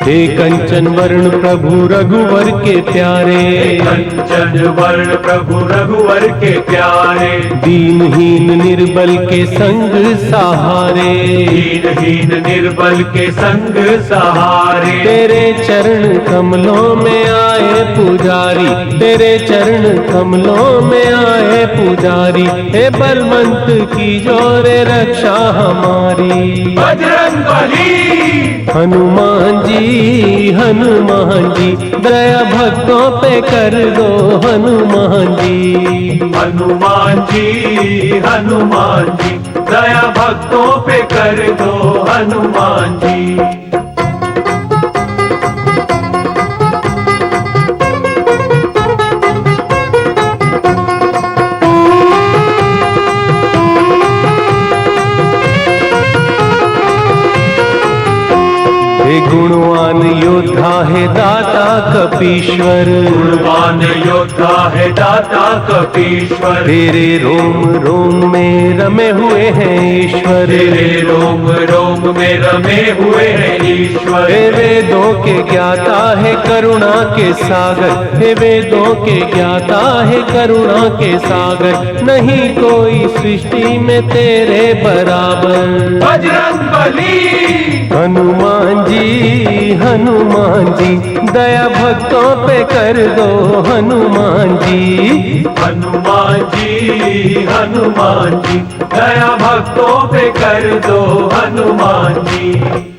S1: हे कंचन वर्ण प्रभु रघुवर के प्यारे,
S2: कंचन वर्ण प्रभु रघुवर के प्यारे।
S1: दीनहीन निर्बल के संग सहारे,
S2: दीनहीन निर्बल के संग सहारे।
S1: तेरे चरण कमलों में आए पुजारी, तेरे चरण कमलों में आए पुजारी। हे बलवंत की जोरे रक्षा हमारी।
S2: बजरंगबली
S1: हनुमान जी दया भक्तों पे कर दो हनुमान जी।
S2: हनुमान जी दया भक्तों पे कर दो हनुमान जी।
S1: गुणवान योद्धा है दाता कपीश्वर,
S2: गुणवान योद्धा है दाता कपीश्वर।
S1: तेरे रोम रोम में रमे हुए हैं ईश्वर,
S2: तेरे रोम रोम में रमे हुए हैं ईश्वर।
S1: हे वेदों के ज्ञाता है करुणा के सागर, हे वेदों के ज्ञाता है करुणा के सागर। नहीं कोई सृष्टि में तेरे बराबर।
S2: बजरंगबली
S1: हनुमान हनुमान जी, दया भक्तों पे कर दो हनुमान जी।
S2: हनुमान जी, हनुमान जी, दया भक्तों पे कर दो हनुमान जी।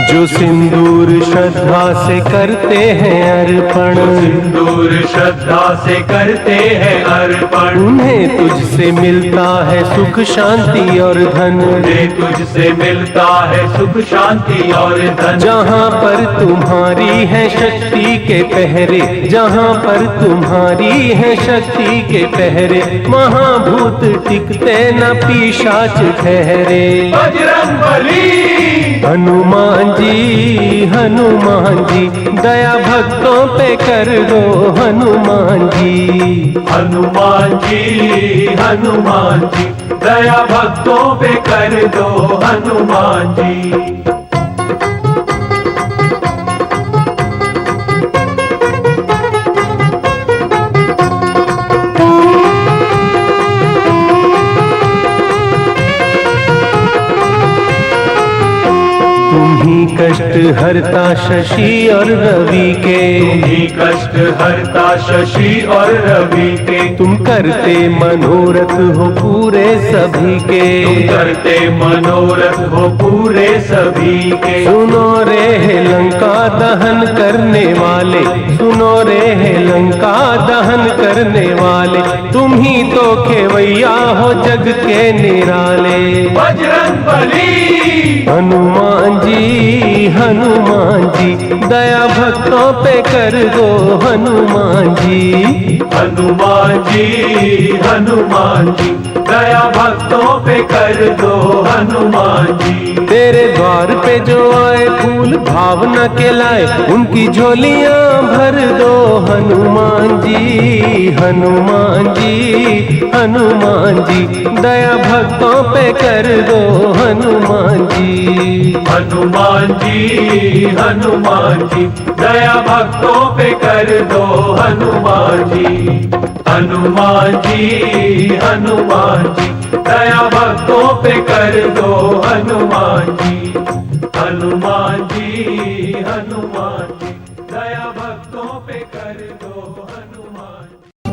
S1: जो सिंदूर श्रद्धा से करते हैं अर्पण,
S2: सिंदूर श्रद्धा से करते हैं अर्पण,
S1: उन्हें तुझसे मिलता है सुख शांति और धन।
S2: उन्हें तुझसे मिलता है सुख शांति और धन।
S1: जहाँ पर तुम्हारी है शक्ति के पहरे, जहाँ पर तुम्हारी है शक्ति के पहरे, महाभूत टिकते न पिशाच ठहरे।
S2: बजरंगबली,
S1: हनुमान जी, हनुमान जी, दया भक्तों पे कर दो हनुमान जी।
S2: हनुमान जी, हनुमान जी, दया भक्तों पे कर दो हनुमान जी।
S1: कष्ट हरता शशि और रवि के,
S2: तुम्ही कष्ट हरता शशि और रवि के,
S1: तुम करते मनोरथ हो पूरे सभी के,
S2: तुम करते मनोरथ हो पूरे सभी के।
S1: सुनो रे हे लंका दहन करने वाले, सुनो रे हे लंका दहन करने वाले, तुम ही तो खेवैया हो जग के निराले।
S2: बजरंगबली,
S1: हनुमान जी, हनुमान जी, दया भक्तों पे कर दो हनुमान जी।
S2: हनुमान जी, हनुमान जी, दया भक्तों पे कर दो हनुमान जी।
S1: तेरे द्वार पे जो आए फूल भावना के लाए, उनकी झोलियां भर दो हनुमान जी। हनुमान जी, हनुमान जी, दया भक्तों पे कर दो हनुमान जी।
S2: हनुमान जी, हनुमान जी, दया भक्तों पे कर दो हनुमान जी। हनुमान जी, हनुमान जी, दया भक्तों पे कर दो हनुमान जी। हनुमान जी, हनुमान जी, दया भक्तों पे कर दो हनुमान जी।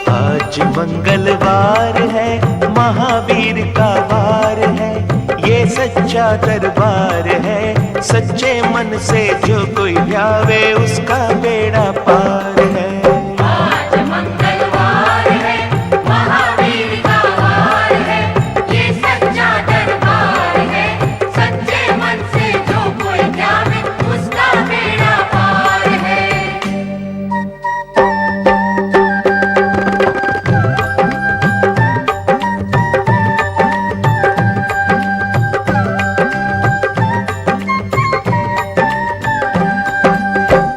S4: आज मंगलवार है, महावीर का वार है, ये सच्चा दरबार है, सच्चे मन से जो कोई ध्यावे उसका बेड़ा पार है।
S5: आज मंगलवार है, महावीर का वार है, ये सच्चा दरबार है, सच्चे मन से जो कोई ध्यावे उसका बेड़ा पार है।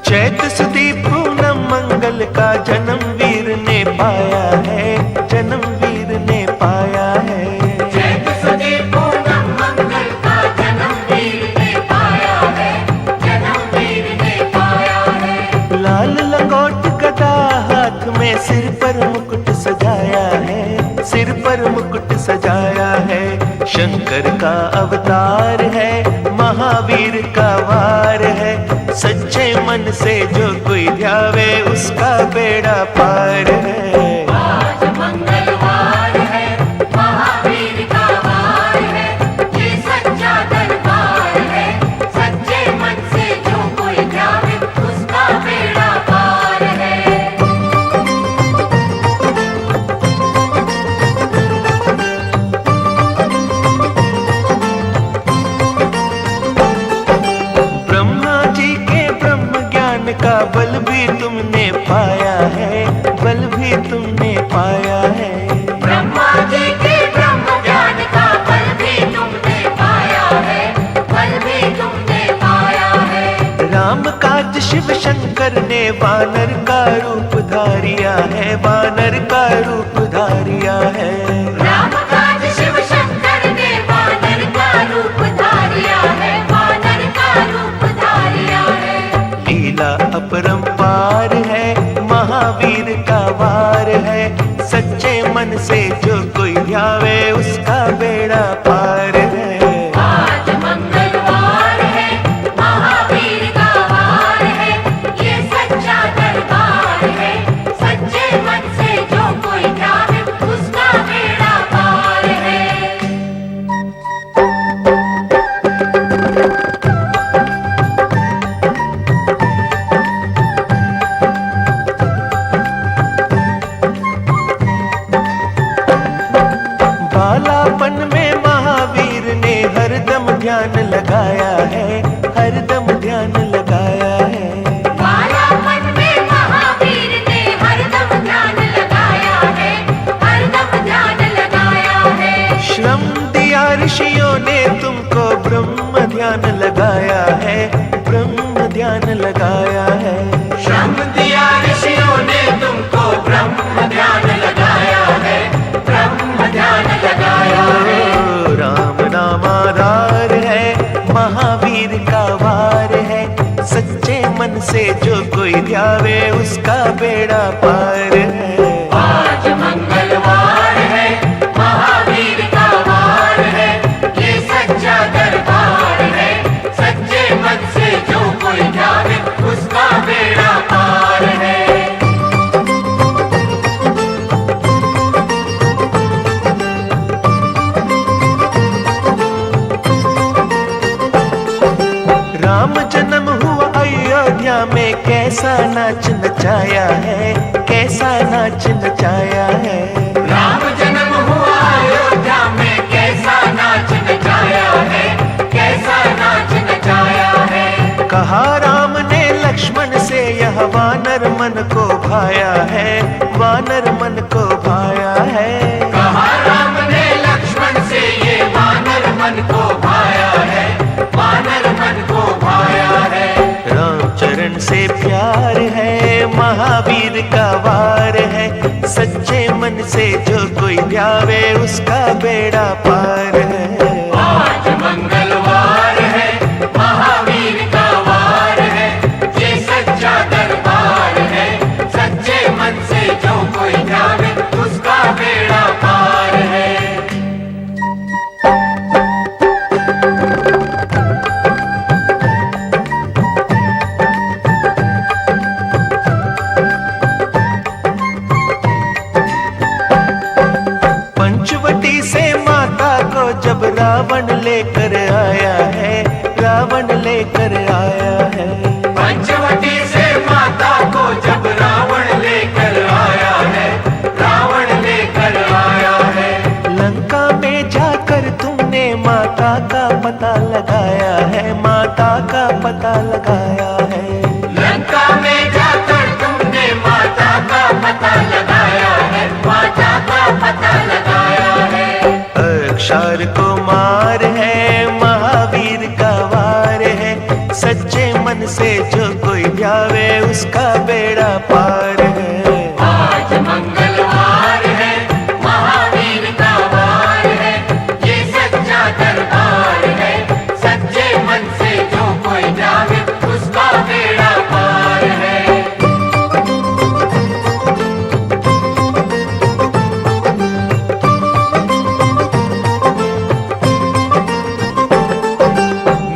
S4: चैत सुदी पूनम मंगल का जन्म वीर ने पाया है, जन्म वीर ने पाया है।
S5: चैत सुदी पूनम मंगल का जन्म वीर ने पाया है, जन्म वीर ने पाया है।
S4: लाल लंगोट गदा हाथ में, सिर पर मुकुट सजाया है, सिर पर मुकुट सजाया है। शंकर का अवतार है, महावीर का वार है, सच्चे मन से जो कोई ध्यावे उसका बेड़ा पार है।
S5: आज मंगलवार है, महावीर का वार है, ये सच्चा दरबार है, सच्चे मन से जो कोई ध्यावे उसका बेड़ा पार है।
S4: ब्रह्मा जी के ब्रह्म ज्ञान का बल भी तुमने पाया है, बल भी तुम वानर का रूप धारिया है, वानर का रूप धारिया है।
S5: राम काज शिव शंकर ने वानर का रूप धारिया है, वानर का रूप धारिया है।
S4: लीला अपरंपार है, महावीर का वार है। सच्चे मन से जो कोई ध्यावे उसका बेड़ा पार है।
S5: आज मंगलवार है, महावीर का वार है, ये सच्चा दरबार है। सच्चे मन से जो कोई ध्यावे उसका बेड़ा पार है।
S4: बालापन में महावीर ने हरदम ध्यान लगाया है, हरदम ध्यान लगाया है।
S5: बालापन में महावीर ने हरदम ध्यान लगाया है, हरदम ध्यान लगाया है।
S4: श्रम दिया ऋषियों ने तुमको, ब्रह्म ध्यान लगाया है, ब्रह्म ध्यान लगाया है।
S2: श्रम दिया ऋषियों ने तुमको, ब्रह्म ध्यान लगाया है, ब्रह्म ध्यान लगाया है।
S4: ओ, राम नाम आधार है, महावीर का वार है। सच्चे मन से जो कोई ध्यावे उसका बेड़ा पार है।
S2: आज मंगलवार है, महावीर का वार है, ये सच्चा दरबार है। सच्चे मन से जो कोई ध्यावे उसका बेड़ा पार है।
S4: राम जन्म हुआ अयोध्या में, कैसा नाच नचाया है, कैसा नाच नचाया है।
S2: राम जन्म हुआ अयोध्या में, कैसा नाच नचाया है, कैसा नाच नचाया है।
S4: कहा राम ने लक्ष्मण से, यह वानर मन को भाया है, वानर मन को भाया है।
S2: कहा राम ने लक्ष्मण से, ये वानर मन को भाया है, वानर मन को भाया है।
S4: राम चरण से प्यार है, महावीर का वार है। सच्चे मन से जो कोई ध्यावे उसका बेड़ा पार है।
S2: आज मंगलवार है, महावीर का वार है, ये सच्चा दरबार है। सच्चे मन से जो कोई ध्यावे उसका बेड़ा पार है।
S4: पंचवटी से माता को जब रावण लेकर आया है, रावण लेकर आया है।
S2: पंचवटी से माता को जब रावण लेकर आया है, रावण लेकर आया है।
S4: लंका में जाकर तुमने माता का पता लगाया है, माता का पता लगाया है।
S2: लंका में जाकर तुमने माता का पता लगाया है, माता का पता लगाया है।
S4: अक्षर कुमार है, महावीर का वार है। सच्चे मन से जो कोई ध्यावे उसका बेड़ा पार है।
S2: आज मंगलवार है, महावीर का वार है, ये सच्चा दरबार है। सच्चे मन से जो कोई ध्यावे उसका बेड़ा पार है।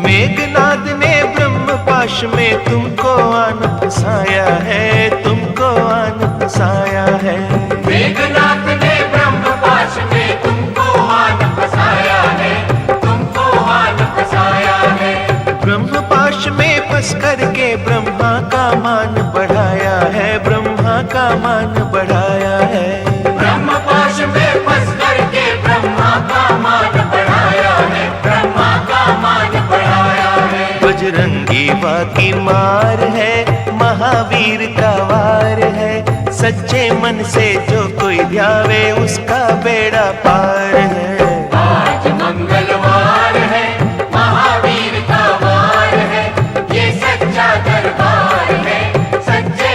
S4: मेघनाद ने ब्रह्म पाश में तुमको आन फंसाया है, तुमको आन फंसाया है।
S2: मेघनाथ ने ब्रह्म पाश में तुमको आन फंसाया है, तुमको आन फंसाया है।
S4: ब्रह्म पाश में फंस करके ब्रह्मा का मान बढ़ाया है, ब्रह्मा का मान बढ़ाया है।
S2: ब्रह्म पाश में फंस करके ब्रह्मा का मान बढ़ाया है, ब्रह्मा का मान बढ़ाया है।
S4: बजरंगी बाकी मार है, महावीर का वार है। सच्चे मन से जो कोई ध्यावे उसका बेड़ा पार है।
S2: आज मंगलवार है, महावीर का वार है, ये सच्चा दरबार है। सच्चे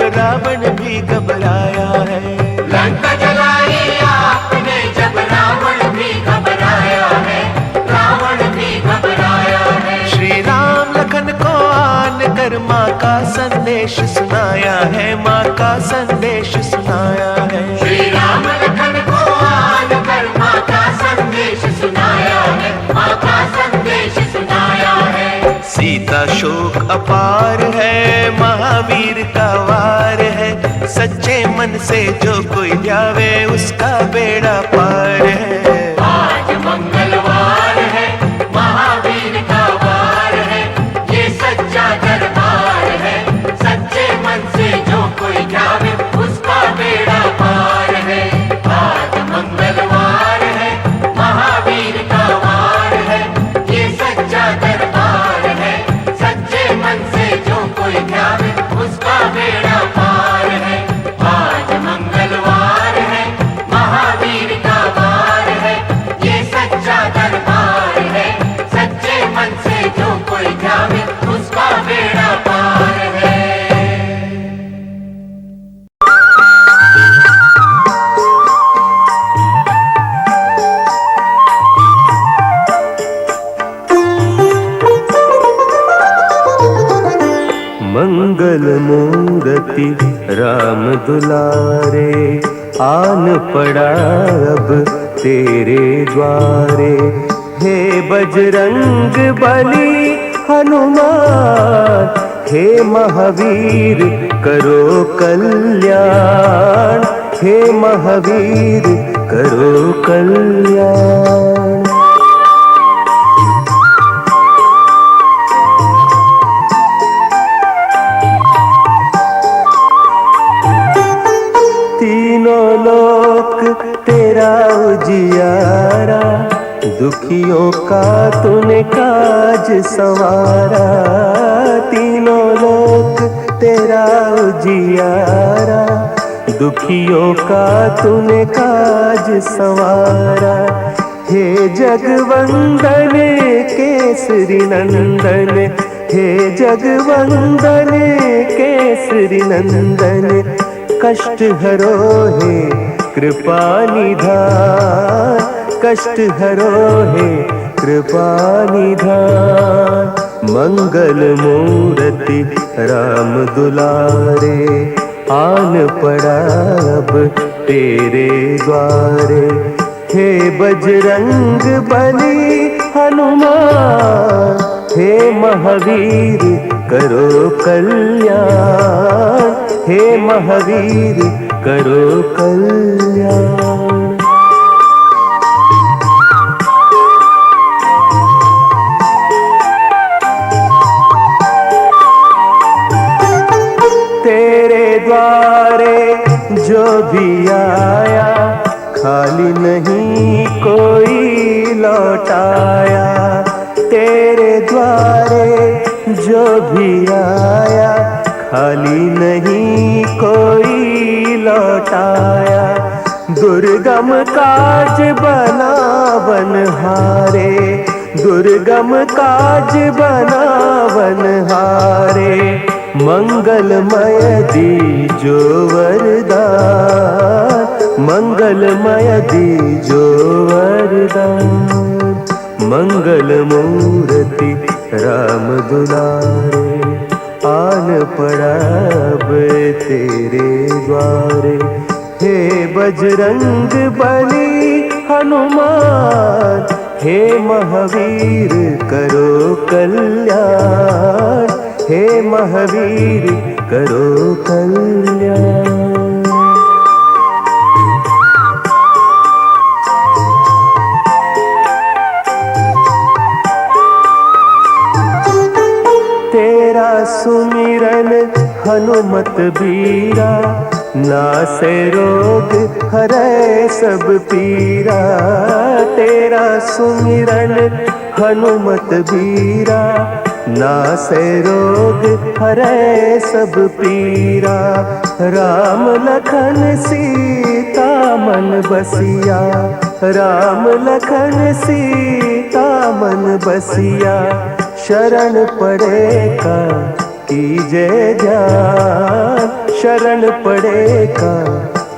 S4: रावण भी घबराया है।
S2: लंका जलाई आपने जब रावण भी घबराया है, रावण भी घबराया है।
S4: श्री राम लखन को आन कर माँ का संदेश सुनाया है, माँ का संदेश सुनाया है।
S2: श्री राम लखन को आन कर माँ का संदेश सुनाया है, माँ का संदेश सुनाया है।
S4: सीता शोक अपार है, महावीर का वार है, सच्चे मन से जो कोई जावे उसका बेड़ा पार है।
S2: आज मंगलवार है, महावीर का वार है, ये सच्चा दरबार है, सच्चे मन से जो कोई जावे उसका बेड़ा पार है। आज मंगलवार है, महावीर का वार है, ये सच्चा दरबार है, सच्चे मन से जो कोई जावे उसका बेड़ा पार है। आज मंगलवार है, महावीर का वार है, ये सच्चा दरबार है, सच्चे मन से जो कोई जावे उसका बेड़ा पार है।
S1: मंगल मूर्ति राम दुलारे, आन पड़ा अब तेरे द्वारे। हे बजरंग बली हनुमान, हे महावीर करो कल्याण, हे महावीर करो कल्याण। तीनों लोक तेरा उजियारा, दुखियों का तूने काज संवारा। तीनों लोक तेरा उजियारा, दुखियों का तूने काज संवारा। हे जगवंदन केसरी नंदन, हे जगवंदन केसरी नंदन, कष्ट हरो हे कृपा निधान, कष्ट हरो हे कृपा निधान। मंगल मूर्ति राम दुलारे, आन पड़ा अब तेरे द्वारे। हे बजरंग बली हनुमान, हे महावीर करो कल्याण, हे महावीर करो कल्याण। तेरे द्वारे जो भी आया, खाली नहीं कोई लौटाया। तेरे द्वारे जो भी आया, खाली नहीं कोई लौटाया। दुर्गम काज बनावन हारे, दुर्गम काज बनावन हारे। मंगलमय दीजो वरदान, मंगलमय दीजो वरदान। मंगल मूर्ति राम दुलारे, आन पड़ा अब तेरे द्वारे। हे बजरंग बली हनुमान, हे महावीर करो कल्याण, हे महावीर करो कल्याण। तेरा सुमिरन हनुमत बीरा, नासे रोग हरै सब पीरा। तेरा सुमिरन हनुमत बीरा, नासे रोग हरै सब पीरा। राम लखन सीता मन बसिया, राम लखन सीता मन बसिया। शरण पड़े का कीजे ध्यान, शरण पड़ेगा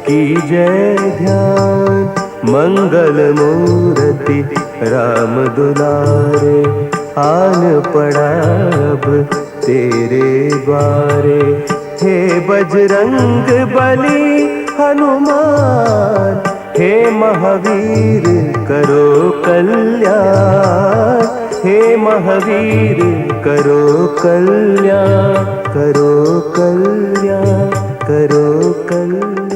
S1: कीजय ध्यान। मंगल मूर्ति राम दुलारे, आन पड़ा अब तेरे द्वारे। हे बजरंग बली हनुमान, हे महावीर करो कल्याण। हे महावीर करो कल्याण, करो कल्याण, करो कल्याण।